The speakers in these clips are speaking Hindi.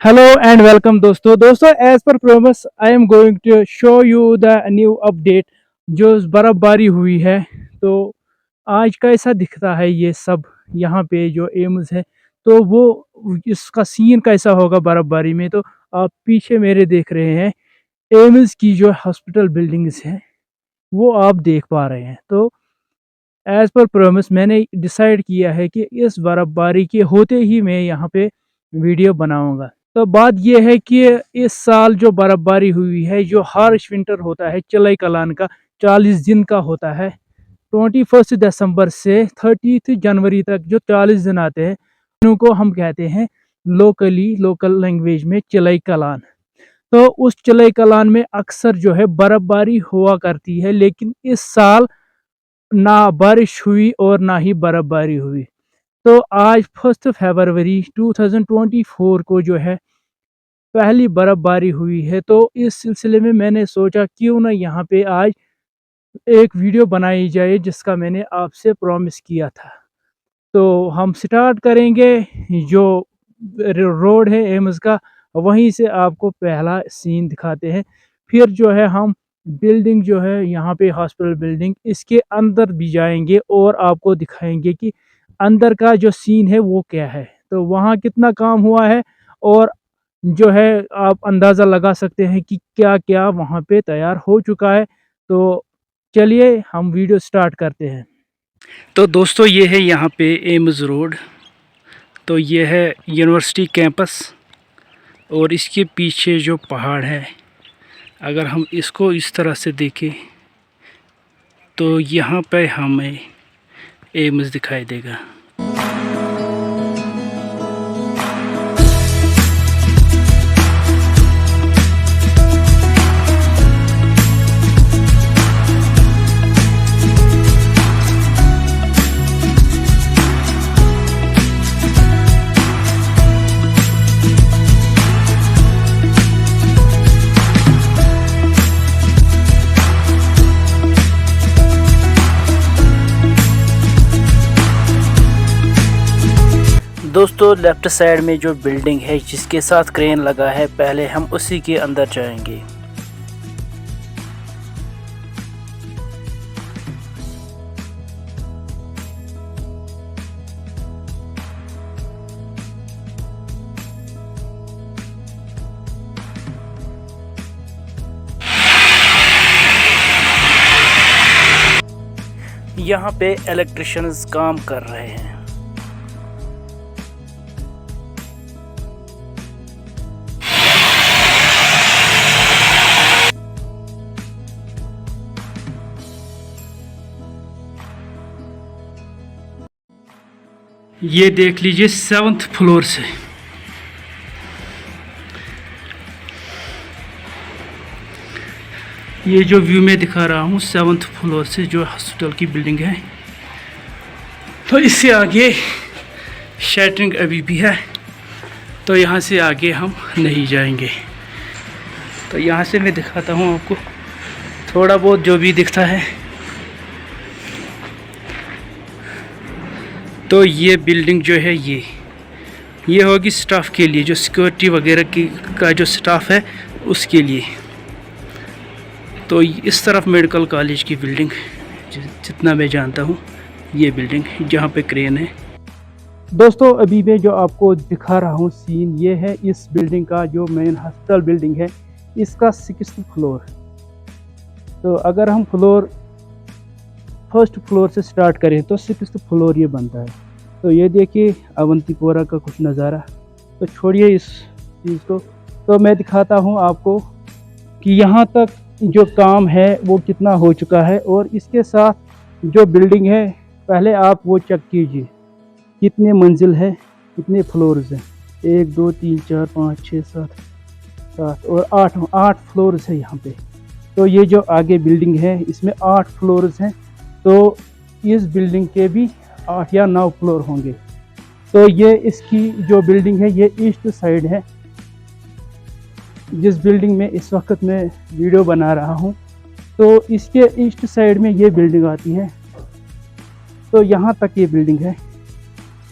Hello and welcome दोस्तों as per promise I am going to show you the new update जो बर्फबारी हुई है। तो आज कैसा दिखता है ये सब यहाँ पे जो एम्स है, तो वो इसका सीन कैसा होगा बर्फबारी में। तो आप पीछे मेरे देख रहे हैं एम्स की जो हॉस्पिटल बिल्डिंग्स हैं, वो आप देख पा रहे हैं। तो एज पर प्रॉमिस मैंने डिसाइड किया है कि इस बर्फबारी के होते ही मैं यहाँ पे वीडियो बनाऊंगा। तो बात यह है कि इस साल जो बर्फबारी हुई है, जो हार्श विंटर होता है चिलई कलान का 40 दिन का होता है। 21 दिसंबर से 30 जनवरी तक जो 40 दिन आते हैं उनको हम कहते हैं लोकल लैंग्वेज में चिलई कलान। तो उस चिलई कलान में अक्सर जो है बर्फबारी हुआ करती है, लेकिन इस साल ना बारिश हुई और ना ही बर्फबारी हुई। तो आज 1 फरवरी 2024 को जो है पहली बर्फबारी हुई है। तो इस सिलसिले में मैंने सोचा क्यों ना यहाँ पे आज एक वीडियो बनाई जाए जिसका मैंने आपसे प्रॉमिस किया था। तो हम स्टार्ट करेंगे जो रोड है एम्स का, वहीं से आपको पहला सीन दिखाते हैं। फिर जो है हम बिल्डिंग जो है यहाँ पे हॉस्पिटल बिल्डिंग, इसके अंदर भी जाएंगे और आपको दिखाएंगे कि अंदर का जो सीन है वो क्या है, तो वहाँ कितना काम हुआ है और जो है आप अंदाज़ा लगा सकते हैं कि क्या क्या वहाँ पे तैयार हो चुका है। तो चलिए हम वीडियो स्टार्ट करते हैं। तो दोस्तों ये है यहाँ पे एम्स रोड, तो ये है यूनिवर्सिटी कैंपस और इसके पीछे जो पहाड़ है, अगर हम इसको इस तरह से देखें तो यहाँ पे हमें एम्स दिखाई देगा। दोस्तों लेफ्ट साइड में जो बिल्डिंग है जिसके साथ क्रेन लगा है, पहले हम उसी के अंदर जाएंगे। यहाँ पे इलेक्ट्रिशियंस काम कर रहे हैं। ये देख लीजिए 7th फ्लोर से ये जो व्यू मैं दिखा रहा हूँ 7th फ्लोर से जो हॉस्पिटल की बिल्डिंग है। तो इससे आगे शटरिंग अभी भी है, तो यहाँ से आगे हम नहीं जाएंगे। तो यहाँ से मैं दिखाता हूँ आपको थोड़ा बहुत जो भी दिखता है। तो ये बिल्डिंग जो है ये होगी स्टाफ के लिए, जो सिक्योरिटी वगैरह की का जो स्टाफ है उसके लिए। तो इस तरफ मेडिकल कॉलेज की बिल्डिंग, जितना मैं जानता हूँ ये बिल्डिंग जहाँ पे क्रेन है। दोस्तों अभी मैं जो आपको दिखा रहा हूँ सीन ये है इस बिल्डिंग का, जो मेन हॉस्पिटल बिल्डिंग है इसका 6th फ्लोर। तो अगर हम फर्स्ट फ्लोर से स्टार्ट करें तो 6th फ्लोर ये बनता है। तो ये देखिए अवंतीपोरा का कुछ नज़ारा। तो छोड़िए इस चीज़ को, तो मैं दिखाता हूँ आपको कि यहाँ तक जो काम है वो कितना हो चुका है, और इसके साथ जो बिल्डिंग है पहले आप वो चेक कीजिए कितने मंजिल है, कितने फ्लोर्स हैं। 1 2 3 4 5 6 7 और 8 फ्लोर्स है यहाँ पे। तो ये जो आगे बिल्डिंग है इसमें 8 फ्लोर्स हैं, तो इस बिल्डिंग के भी 8 या 9 फ्लोर होंगे। तो ये इसकी जो बिल्डिंग है ये ईस्ट साइड है, जिस बिल्डिंग में इस वक्त मैं वीडियो बना रहा हूँ। तो इसके ईस्ट साइड में ये बिल्डिंग आती है। तो यहाँ तक ये बिल्डिंग है।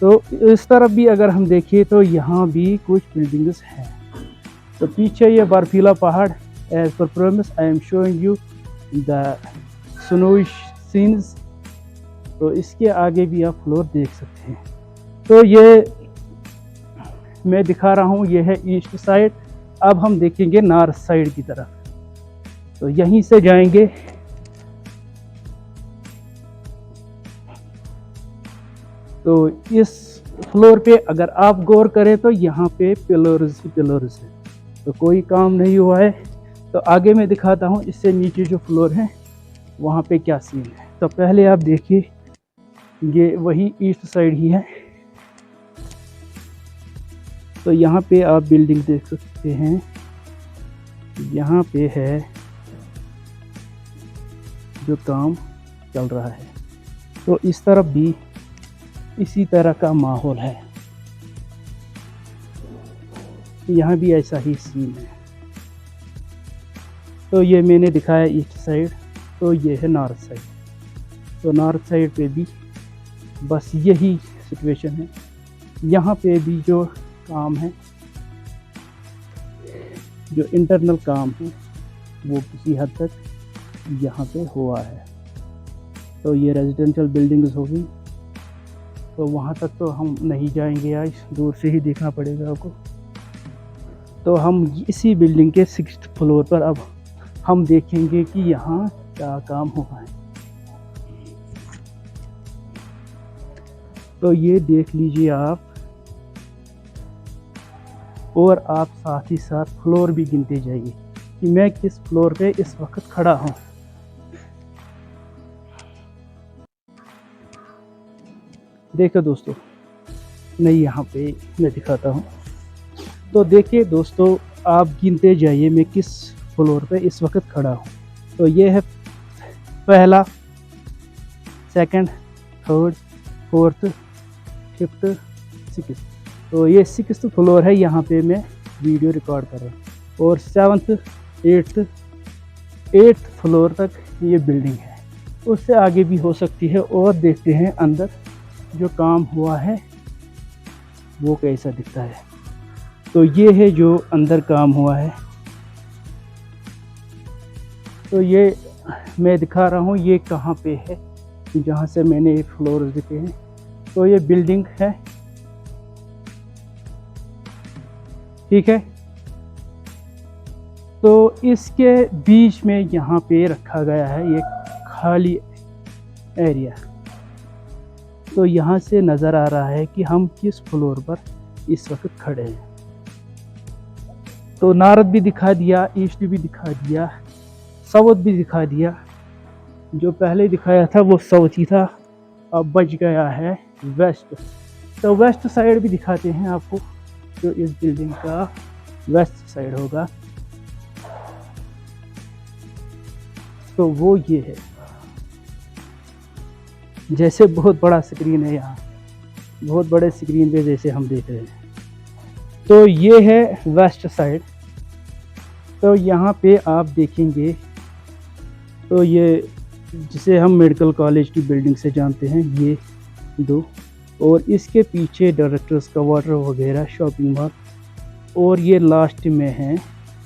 तो इस तरफ भी अगर हम देखें तो यहाँ भी कुछ बिल्डिंग्स हैं। तो पीछे ये बर्फीला पहाड़, as per promise I am showing you the snow scenes. तो इसके आगे भी आप फ्लोर देख सकते हैं। तो ये मैं दिखा रहा हूँ, ये है ईस्ट साइड। अब हम देखेंगे नॉर्थ साइड की तरफ। तो यहीं से जाएंगे। तो इस फ्लोर पे अगर आप गौर करें तो यहाँ पे पिलर्स ही पिलर्स है, तो कोई काम नहीं हुआ है। तो आगे मैं दिखाता हूँ इससे नीचे जो फ्लोर है वहाँ पे क्या सीन है। तो पहले आप देखिए, ये वही ईस्ट साइड ही है। तो यहाँ पे आप बिल्डिंग देख सकते हैं, यहाँ पे है जो काम चल रहा है। तो इस तरफ भी इसी तरह का माहौल है, यहाँ भी ऐसा ही सीन है। तो ये मैंने दिखाया ईस्ट साइड, तो ये है नॉर्थ साइड। तो नॉर्थ साइड पे भी बस यही सिचुएशन है। यहाँ पे भी जो काम है, जो इंटरनल काम है, वो किसी हद तक यहाँ पे हुआ है। तो ये रेजिडेंशियल बिल्डिंग्स होगी, तो वहाँ तक तो हम नहीं जाएंगे, आज दूर से ही देखना पड़ेगा आपको। तो हम इसी बिल्डिंग के 6th फ्लोर पर अब हम देखेंगे कि यहाँ क्या काम हुआ है। तो ये देख लीजिए आप, और आप साथ ही साथ फ्लोर भी गिनते जाइए कि मैं किस फ्लोर पे इस वक्त खड़ा हूँ। देखो दोस्तों, नहीं यहाँ पे मैं दिखाता हूँ। तो देखिए दोस्तों, आप गिनते जाइए मैं किस फ्लोर पे इस वक्त खड़ा हूँ। तो ये है पहला, second, third, fourth, fifth, sixth. तो ये 6th फ्लोर है, यहाँ पे मैं वीडियो रिकॉर्ड कर रहा हूँ। और 7th, 8th फ्लोर तक ये बिल्डिंग है, उससे आगे भी हो सकती है। और देखते हैं अंदर जो काम हुआ है वो कैसा दिखता है। तो ये है जो अंदर काम हुआ है। तो ये मैं दिखा रहा हूँ ये कहाँ पे है, जहाँ से मैंने एक फ्लोर दिखे हैं। तो ये बिल्डिंग है, ठीक है। तो इसके बीच में यहाँ पे रखा गया है ये खाली एरिया। तो यहाँ से नज़र आ रहा है कि हम किस फ्लोर पर इस वक्त खड़े हैं। तो नॉर्थ भी दिखा दिया, ईस्ट भी दिखा दिया, साउथ भी दिखा दिया। जो पहले दिखाया था वो साउथ ही था, अब बच गया है वेस्ट। तो वेस्ट साइड भी दिखाते हैं आपको, जो इस बिल्डिंग का वेस्ट साइड होगा। तो वो ये है, जैसे बहुत बड़ा स्क्रीन है यहाँ, बहुत बड़े स्क्रीन पे जैसे हम देख रहे हैं। तो ये है वेस्ट साइड। तो यहाँ पे आप देखेंगे, तो ये जिसे हम मेडिकल कॉलेज की बिल्डिंग से जानते हैं, ये दो, और इसके पीछे डायरेक्टर्स का वाटर वगैरह, शॉपिंग मॉल, और ये लास्ट में है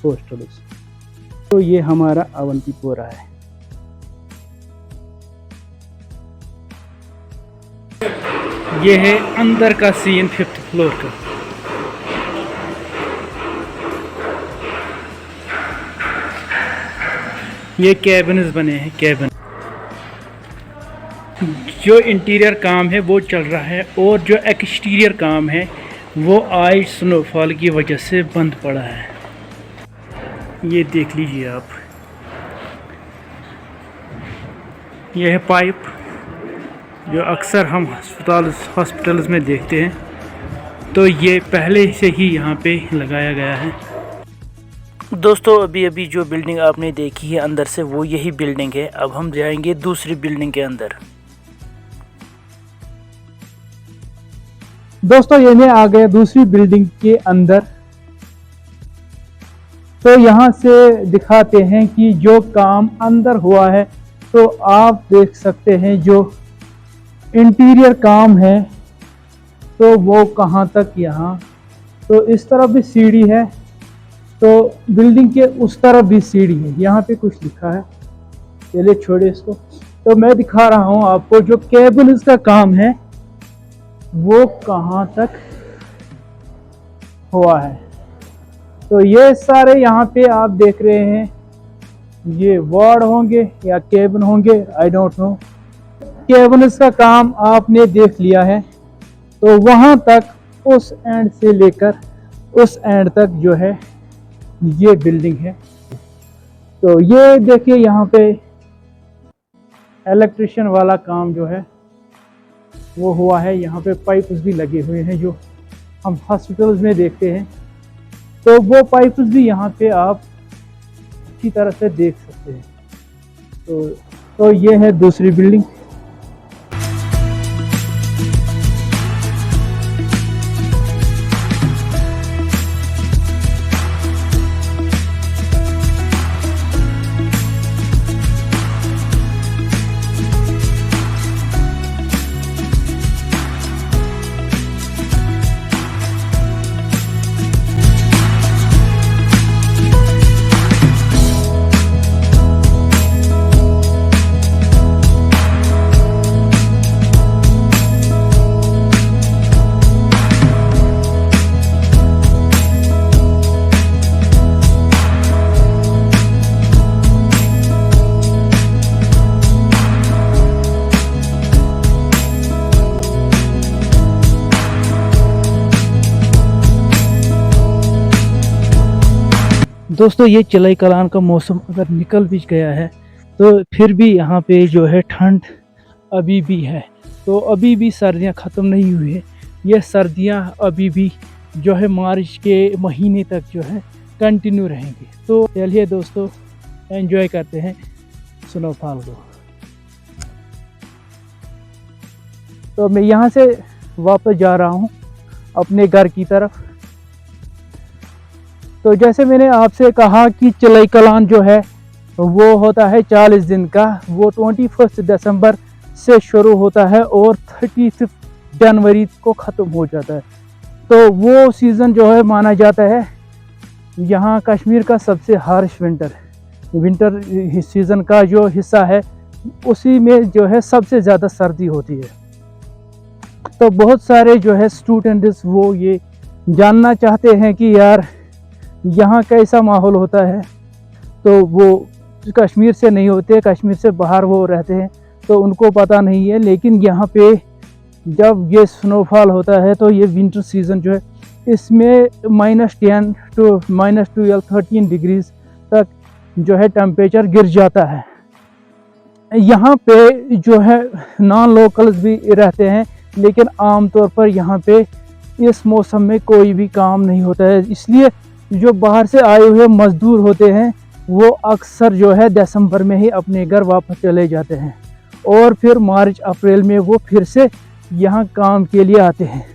हॉस्टल्स। तो ये हमारा अवंतीपोरा है। ये है अंदर का सीन 5th फ्लोर का। ये कैबिन्स बने हैं, कैबिन। जो इंटीरियर काम है वो चल रहा है, और जो एक्सटीरियर काम है वो आज स्नोफॉल की वजह से बंद पड़ा है। ये देख लीजिए आप, ये है पाइप जो अक्सर हम हॉस्पिटल्स में देखते हैं। तो ये पहले से ही यहाँ पे लगाया गया है। दोस्तों, अभी जो बिल्डिंग आपने देखी है अंदर से, वो यही बिल्डिंग है। अब हम जाएंगे दूसरी बिल्डिंग के अंदर। दोस्तों, ये मैं आ गया दूसरी बिल्डिंग के अंदर। तो यहाँ से दिखाते हैं कि जो काम अंदर हुआ है। तो आप देख सकते हैं जो इंटीरियर काम है तो वो कहाँ तक यहाँ, तो इस तरफ भी सीढ़ी है, तो बिल्डिंग के उस तरफ भी सीढ़ी है। यहाँ पे कुछ लिखा है, चलिए छोड़े इसको। तो मैं दिखा रहा हूँ आपको जो केबल्स का काम है वो कहाँ तक हुआ है। तो ये सारे यहाँ पे आप देख रहे हैं, ये वार्ड होंगे या केबिन होंगे, आई डोंट नो। केबल्स का काम आपने देख लिया है, तो वहाँ तक उस एंड से लेकर उस एंड तक जो है ये बिल्डिंग है। तो ये देखिए यहाँ पे इलेक्ट्रिशियन वाला काम जो है वो हुआ है। यहाँ पे पाइप्स भी लगे हुए हैं जो हम हॉस्पिटल्स में देखते हैं, तो वो पाइप्स भी यहाँ पे आप अच्छी तरह से देख सकते हैं। तो ये है दूसरी बिल्डिंग। दोस्तों ये चिलाई कलान का मौसम अगर निकल भी गया है तो फिर भी यहाँ पे जो है ठंड अभी भी है। तो अभी भी सर्दियाँ ख़त्म नहीं हुई है, ये सर्दियाँ अभी भी जो है मार्च के महीने तक जो है कंटिन्यू रहेंगी। तो चलिए दोस्तों एंजॉय करते हैं स्नोफॉल को। तो मैं यहाँ से वापस जा रहा हूँ अपने घर की तरफ। तो जैसे मैंने आपसे कहा कि चिलाई कलान जो है वो होता है 40 दिन का, वो 21 दिसंबर से शुरू होता है और 30 जनवरी को ख़त्म हो जाता है। तो वो सीज़न जो है माना जाता है यहाँ कश्मीर का सबसे हार्श विंटर सीज़न का जो हिस्सा है उसी में जो है सबसे ज़्यादा सर्दी होती है। तो बहुत सारे जो है स्टूडेंट्स वो ये जानना चाहते हैं कि यार यहाँ कैसा माहौल होता है। तो वो कश्मीर से नहीं होते, कश्मीर से बाहर वो रहते हैं, तो उनको पता नहीं है। लेकिन यहाँ पे जब ये स्नोफॉल होता है तो ये विंटर सीज़न जो है इसमें -10 to -12 13 डिग्रीज तक जो है टेम्परेचर गिर जाता है। यहाँ पे जो है नॉन लोकल्स भी रहते हैं, लेकिन आमतौर पर यहाँ पे इस मौसम में कोई भी काम नहीं होता है। इसलिए जो बाहर से आए हुए मज़दूर होते हैं वो अक्सर जो है दिसंबर में ही अपने घर वापस चले जाते हैं और फिर मार्च अप्रैल में वो फिर से यहाँ काम के लिए आते हैं।